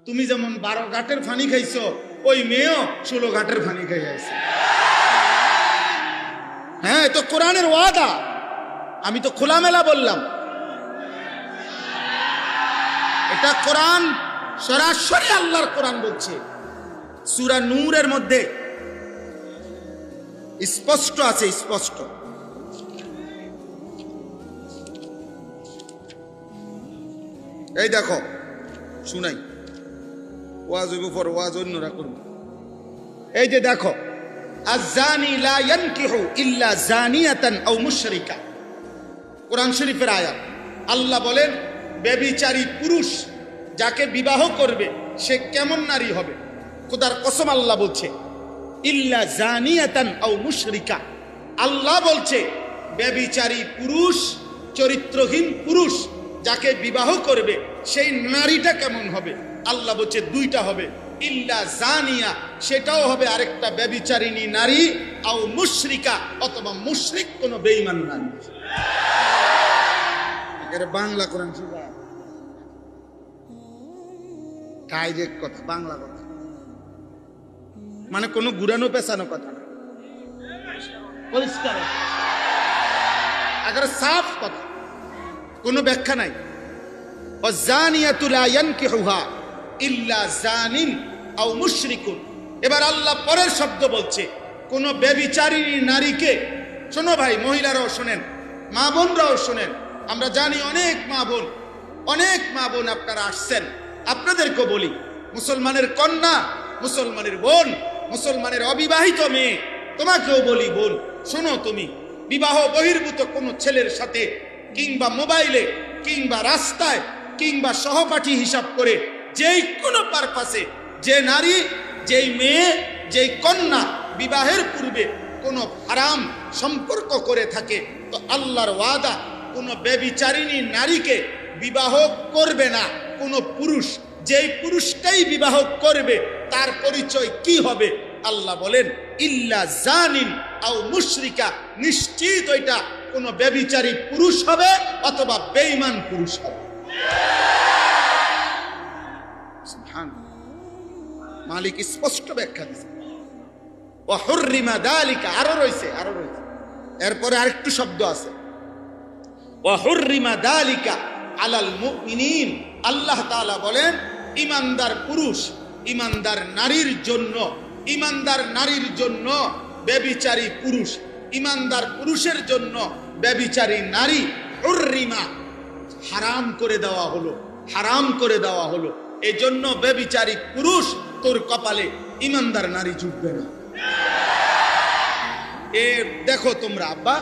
তুমি যেমন 12 ঘাটের পানি খাইছো, ওই মেয়েও 16 ঘাটের পানি খাই আছে। হ্যাঁ, তো কোরআনের ওয়াদা, আমি তো খোলামেলা বললাম। এটা কোরআন, সরাসরি আল্লাহর কোরআন বলছে। সূরা নূরের মধ্যে স্পষ্ট আছে, স্পষ্ট। এই দেখো, শুনাই, ওয়াজ হইব পর, ওয়াজ অন্যরা করব। এই যে দেখো, আয-যানি লা ইয়ানকিহু ইল্লা যানিয়াতান আও মুশরিকা, কোরআন শরীফের আয়াত। আল্লাহ বলেন, ব্যভিচারী পুরুষ যাকে বিবাহ করবে সে কেমন নারী হবে? খোদার কসম আল্লাহ বলছে, ইল্লা যানিয়াতান আও মুশরিকা। আল্লাহ বলছে ব্যভিচারী পুরুষ, চরিত্রহীন পুরুষ যাকে বিবাহ করবে সেই নারীটা কেমন হবে? আল্লাহ বলছে দুইটা হবে, ইল্লা জানিয়া, সেটাও হবে আরেকটা ব্যভিচারিণী নারী, আও মুশরিকা, অথবা মুশরিক কোন বেঈমান নারী। এর বাংলা কোরআন শুনবা, ডাইরেক্ট কথা, বাংলা কথা, মানে কোনো ঘুরানো পেছানো কথা না, পরিষ্কার আগে সাফ কথা, কোনো ব্যাখ্যা নাই। ওয়াজানিয়াতু লা ইয়ানকিহুহা ইল্লা জানিন আও মুশরিকুন। এবার আল্লাহ পরের শব্দ বলছে, কোন ব্যভিচারিণী নারীকে, শোনো ভাই, মহিলারাও শোনেন, মা বোনরাও শোনেন, আমরা জানি অনেক মা বোন আপনারা আসছেন, আপনাদেরকে বলি, মুসলমানের কন্যা, মুসলমানের বোন, মুসলমানের অবিবাহিত মেয়ে, তোমাকেও বলি বোন, শোনো, তুমি বিবাহ বহির্ভূত কোন ছেলের সাথে কিংবা মোবাইলে কিংবা রাস্তায় কিংবা সহপাঠী হিসাব করে যেই কোনো পারপাসে যে নারী, যেই মেয়ে, যেই কন্যা বিবাহের পূর্বে কোনো হারাম সম্পর্ক করে থাকে, তো আল্লাহর ওয়াদা, কোনো ব্যভিচারিণী নারীকে বিবাহ করবে না কোনো পুরুষ। যেই পুরুষটাই বিবাহ করবে তার পরিচয় কি হবে? আল্লাহ বলেন, ইল্লা জানিন আও মুশরিকা, নিশ্চিত ওইটা কোন ব্যভিচারী পুরুষ হবে অথবা বেঈমান পুরুষ হবে। মালিক স্পষ্ট ব্যাখ্যা দিয়েছে। ওয়া হুররিমা যালিকা, আরো রয়েছে। এরপরে আরেকটু শব্দ আছে, ওয়া হুররিমা যালিকা আলাল মুমিনিন। আল্লাহ তাআলা বলেন, ঈমানদার পুরুষ, ঈমানদার নারীর জন্য, ঈমানদার নারীর জন্য ব্যভিচারী পুরুষ, ঈমানদার পুরুষের জন্য ব্যভিচারী নারী, হুররিমা, হারাম করে দেওয়া হলো, হারাম করে দেওয়া হলো। এজন্য ব্যভিচারী পুরুষ তোর কপালে ঈমানদার নারী জুটবে না। এ দেখো তোমরা, আব্বা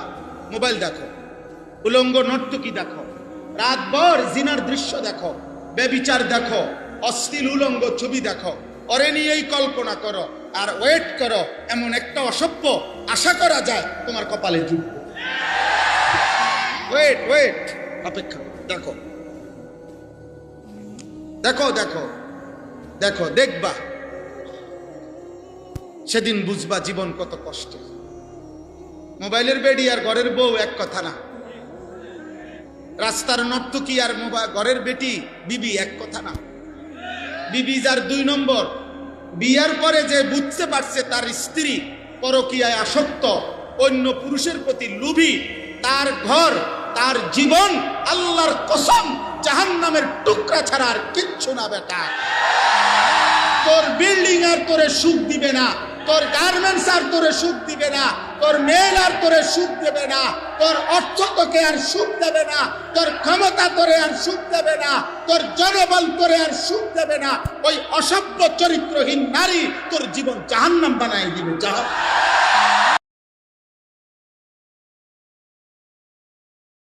মোবাইল দেখো, উলঙ্গ নর্তকী দেখো, রাতভর জিনার দৃশ্য দেখো, ব্যভিচার দেখো, অশ্লীল উলঙ্গ ছবি দেখো, ওরে নিয়েই কল্পনা করো আর ওয়েট করো, এমন একটা অসভ্য আশা করা যায় তোমার কপালে জুটবে। ওয়েট, অপেক্ষা, দেখো দেখো দেখো দেখো, দেখবা, সেদিন বুঝবা জীবন কত কষ্টের। মোবাইলের বেডি আর ঘরের বউ এক কথা না, রাস্তার নর্তকী আর ঘরের বেটি বিবি এক কথা না। বিবি যার 2 নম্বর, বিয়ার পরে যে বুঝতে পারছে তার স্ত্রী পরকীয়ায় আসক্ত, অন্য পুরুষের প্রতি লোভী, তার ঘর, তার জীবন, আল্লাহর কসম, জাহান্নামের টুকরা ছাড়া আর কিচ্ছু না বেটা। তোর বিল্ডিং আর তোরে সুখ দিবে না, তোর গার্মেন্টস আর তোরে সুখ দিবে না, তোর মেল আর তোরে সুখ দেবে না, তোর অর্থ তোকে আর সুখ দেবে না, তোর ক্ষমতা তোরে আর সুখ দেবে না, তোর জনবল তোরে আর সুখ দেবে না। ওই অসভ্য চরিত্রহীন নারী তোর জীবন জাহান্নাম বানাই দিবে।